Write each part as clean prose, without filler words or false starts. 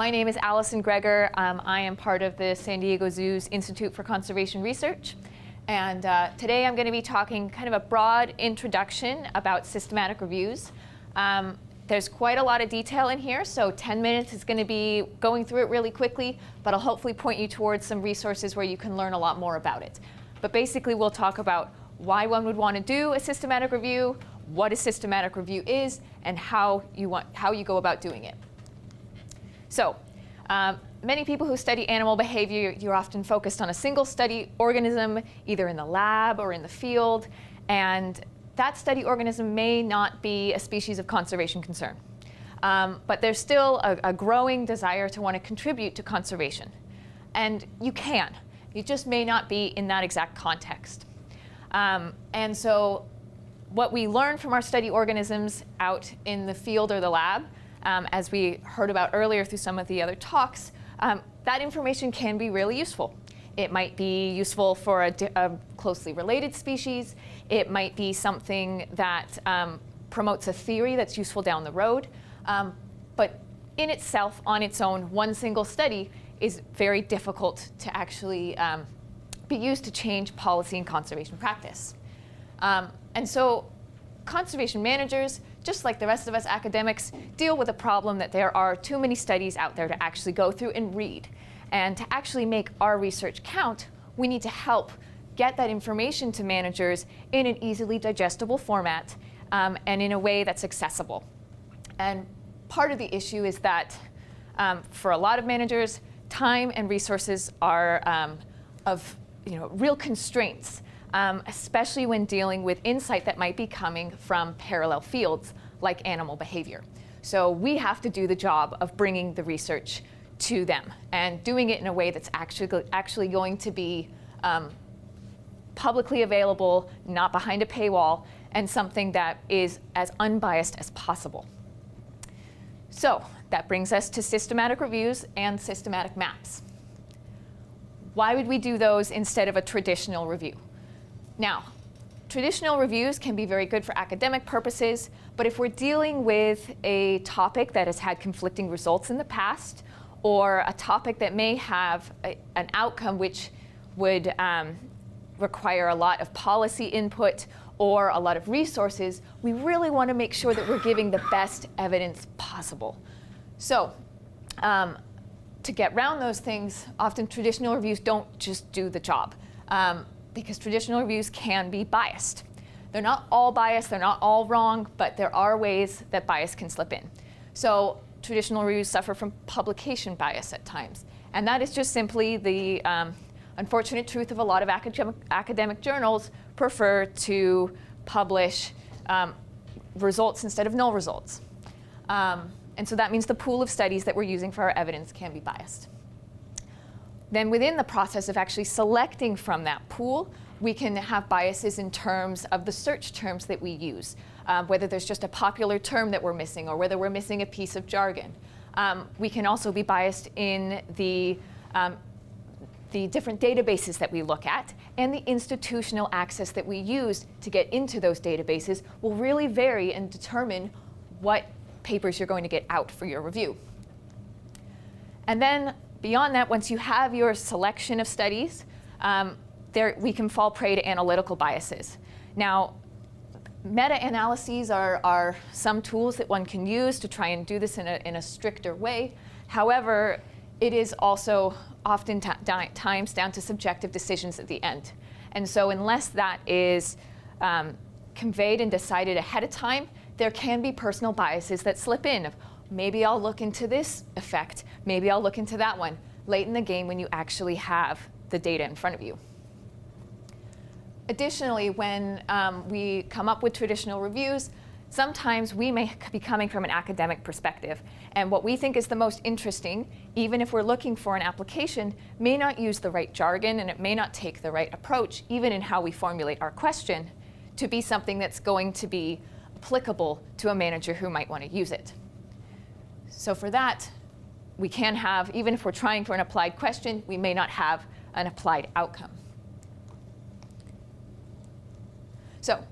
My name is Alison Greggor. I am part of the San Diego Zoo's Institute for Conservation Research. And today I'm going to be talking kind of a broad introduction about systematic reviews. There's quite a lot of detail in here, so 10 minutes is going to be going through it really quickly, but I'll hopefully point you towards some resources where you can learn a lot more about it. But basically we'll talk about why one would want to do a systematic review, what a systematic review is, and how you go about doing it. So, many people who study animal behavior, you're often focused on a single study organism, either in the lab or in the field, and that study organism may not be a species of conservation concern. But there's still a growing desire to want to contribute to conservation. And you can. You just may not be in that exact context. And so what we learn from our study organisms out in the field or the lab, as we heard about earlier through some of the other talks, that information can be really useful. It might be useful for a closely related species. It might be something that promotes a theory that's useful down the road. But in itself, on its own, one single study is very difficult to actually be used to change policy and conservation practice. And so conservation managers, just like the rest of us academics, deal with a problem that there are too many studies out there to actually go through and read. And to actually make our research count, we need to help get that information to managers in an easily digestible format and in a way that's accessible. And part of the issue is that for a lot of managers, time and resources are of real constraints, especially when dealing with insight that might be coming from parallel fields like animal behavior. So we have to do the job of bringing the research to them and doing it in a way that's actually going to be publicly available, not behind a paywall, and something that is as unbiased as possible. So that brings us to systematic reviews and systematic maps. Why would we do those instead of a traditional review? Now, traditional reviews can be very good for academic purposes, but if we're dealing with a topic that has had conflicting results in the past, or a topic that may have an outcome which would require a lot of policy input or a lot of resources, we really want to make sure that we're giving the best evidence possible. So, to get around those things, often traditional reviews don't just do the job, because traditional reviews can be biased. They're not all biased, they're not all wrong, but there are ways that bias can slip in. So traditional reviews suffer from publication bias at times. And that is just simply the unfortunate truth of a lot of academic journals prefer to publish results instead of null results. And so that means the pool of studies that we're using for our evidence can be biased. Then within the process of actually selecting from that pool, we can have biases in terms of the search terms that we use, whether there's just a popular term that we're missing or whether we're missing a piece of jargon. We can also be biased in the different databases that we look at, and the institutional access that we use to get into those databases will really vary and determine what papers you're going to get out for your review. And then beyond that, once you have your selection of studies, we can fall prey to analytical biases. Now, meta-analyses are some tools that one can use to try and do this in a stricter way. However, it is also often times down to subjective decisions at the end. And so unless that is conveyed and decided ahead of time, there can be personal biases that slip in. Of maybe I'll look into this effect, maybe I'll look into that one, late in the game when you actually have the data in front of you. Additionally, when we come up with traditional reviews, sometimes we may be coming from an academic perspective. And what we think is the most interesting, even if we're looking for an application, may not use the right jargon and it may not take the right approach, even in how we formulate our question, to be something that's going to be applicable to a manager who might want to use it. So for that, we can have, even if we're trying for an applied question, we may not have an applied outcome. So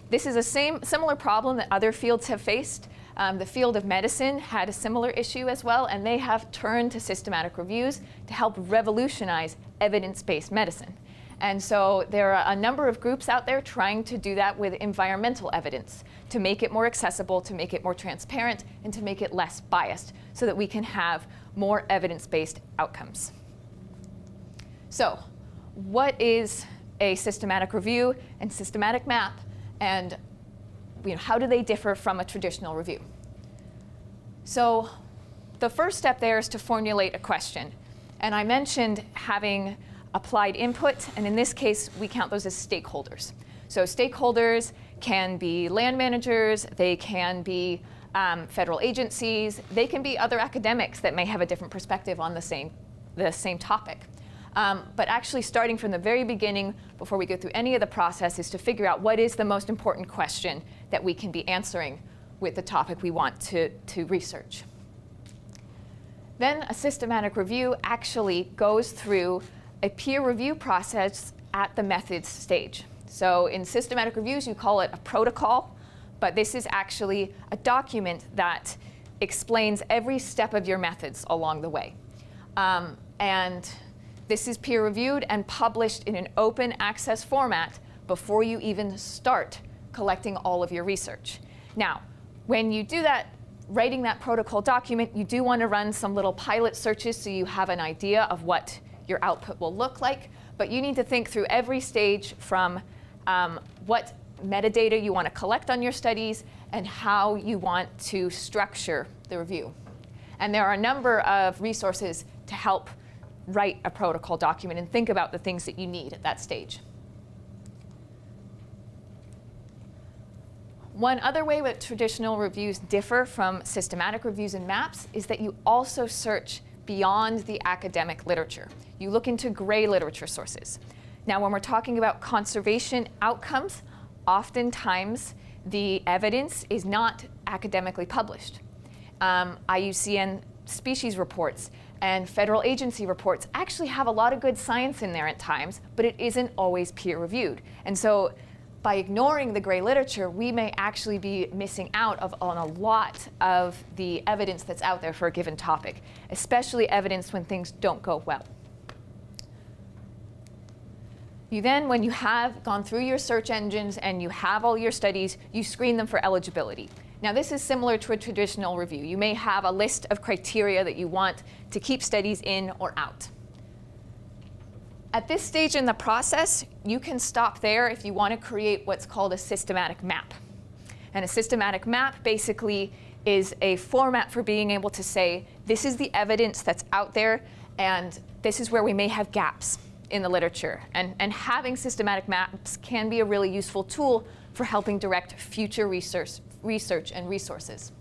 this is a similar problem that other fields have faced. The field of medicine had a similar issue as well, and they have turned to systematic reviews to help revolutionize evidence-based medicine. And so there are a number of groups out there trying to do that with environmental evidence, to make it more accessible, to make it more transparent, and to make it less biased, so that we can have more evidence-based outcomes. So, what is a systematic review and systematic map, and how do they differ from a traditional review? So, the first step there is to formulate a question. And I mentioned having applied input, and in this case, we count those as stakeholders. So stakeholders can be land managers, they can be federal agencies, they can be other academics that may have a different perspective on the same topic. But actually starting from the very beginning, before we go through any of the process, is to figure out what is the most important question that we can be answering with the topic we want to research. Then a systematic review actually goes through a peer review process at the methods stage. So in systematic reviews, you call it a protocol, but this is actually a document that explains every step of your methods along the way. And this is peer reviewed and published in an open access format before you even start collecting all of your research. Now, when you do that, writing that protocol document, you do want to run some little pilot searches so you have an idea of what your output will look like, but you need to think through every stage from what metadata you want to collect on your studies and how you want to structure the review. And there are a number of resources to help write a protocol document and think about the things that you need at that stage. One other way that traditional reviews differ from systematic reviews and maps is that you also search beyond the academic literature. You look into gray literature sources. Now, when we're talking about conservation outcomes, oftentimes the evidence is not academically published. IUCN species reports and federal agency reports actually have a lot of good science in there at times, but it isn't always peer reviewed. And so by ignoring the gray literature, we may actually be missing out on a lot of the evidence that's out there for a given topic, especially evidence when things don't go well. You then, when you have gone through your search engines and you have all your studies, you screen them for eligibility. Now, this is similar to a traditional review. You may have a list of criteria that you want to keep studies in or out. At this stage in the process, you can stop there if you want to create what's called a systematic map. And a systematic map basically is a format for being able to say, this is the evidence that's out there, and this is where we may have gaps in the literature. And having systematic maps can be a really useful tool for helping direct future research and resources.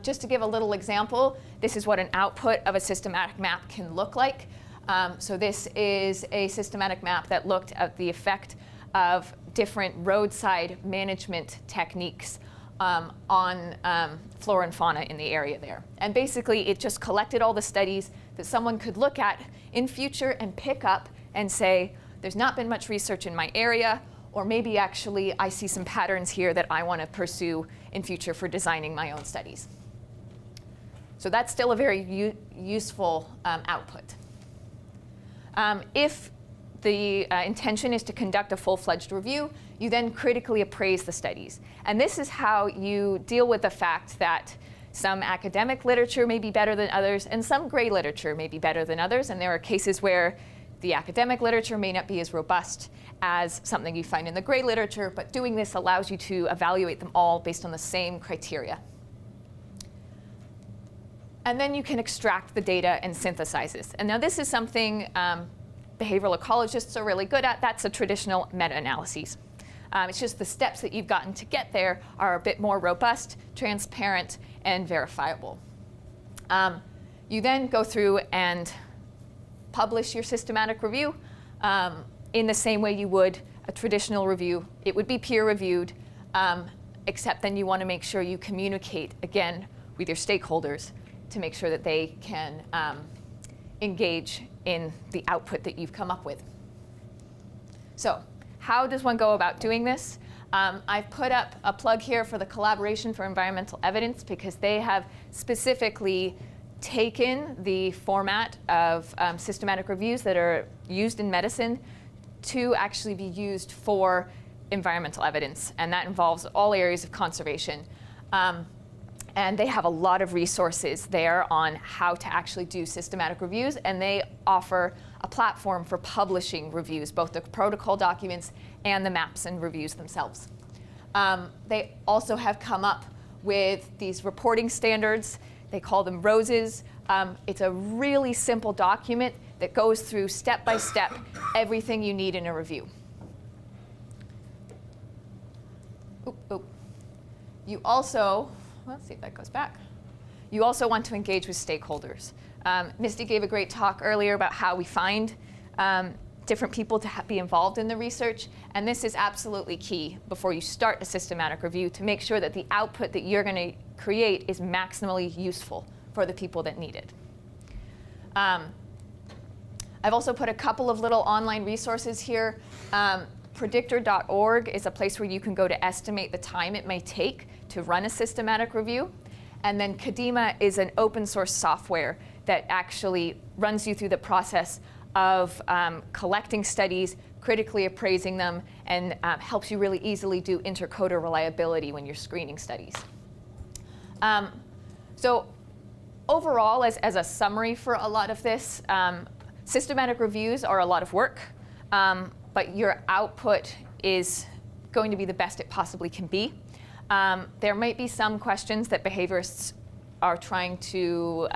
Just to give a little example, this is what an output of a systematic map can look like. So this is a systematic map that looked at the effect of different roadside management techniques on flora and fauna in the area there. And basically, it just collected all the studies that someone could look at in future and pick up and say, there's not been much research in my area, or maybe actually I see some patterns here that I want to pursue in future for designing my own studies. So that's still a very useful output. If the intention is to conduct a full-fledged review, you then critically appraise the studies. And this is how you deal with the fact that some academic literature may be better than others, and some gray literature may be better than others. And there are cases where the academic literature may not be as robust as something you find in the gray literature, but doing this allows you to evaluate them all based on the same criteria. And then you can extract the data and synthesize this. And now this is something behavioral ecologists are really good at. That's a traditional meta-analysis. It's just the steps that you've gotten to get there are a bit more robust, transparent, and verifiable. You then go through and publish your systematic review in the same way you would a traditional review. It would be peer-reviewed, except then you want to make sure you communicate, again, with your stakeholders to make sure that they can engage in the output that you've come up with. So how does one go about doing this? I've put up a plug here for the Collaboration for Environmental Evidence because they have specifically taken the format of systematic reviews that are used in medicine to actually be used for environmental evidence, and that involves all areas of conservation. And they have a lot of resources there on how to actually do systematic reviews, and they offer a platform for publishing reviews, both the protocol documents and the maps and reviews themselves. They also have come up with these reporting standards. They call them ROSES. It's a really simple document that goes through step by step everything you need in a review. You also, let's see if that goes back. You also want to engage with stakeholders. Misty gave a great talk earlier about how we find different people to be involved in the research, and this is absolutely key before you start a systematic review to make sure that the output that you're going to create is maximally useful for the people that need it. I've also put a couple of little online resources here. Predictor.org is a place where you can go to estimate the time it may take to run a systematic review. And then Kadima is an open source software that actually runs you through the process of collecting studies, critically appraising them, and helps you really easily do intercoder reliability when you're screening studies. So overall, as a summary for a lot of this, systematic reviews are a lot of work, but your output is going to be the best it possibly can be. There might be some questions that behaviorists are trying to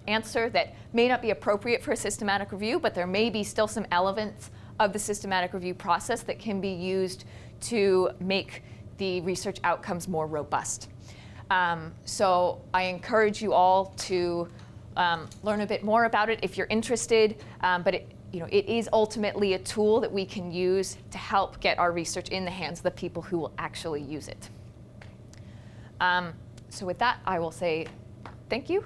answer that may not be appropriate for a systematic review, but there may be still some elements of the systematic review process that can be used to make the research outcomes more robust. So I encourage you all to learn a bit more about it if you're interested, but it is ultimately a tool that we can use to help get our research in the hands of the people who will actually use it. So with that, I will say thank you.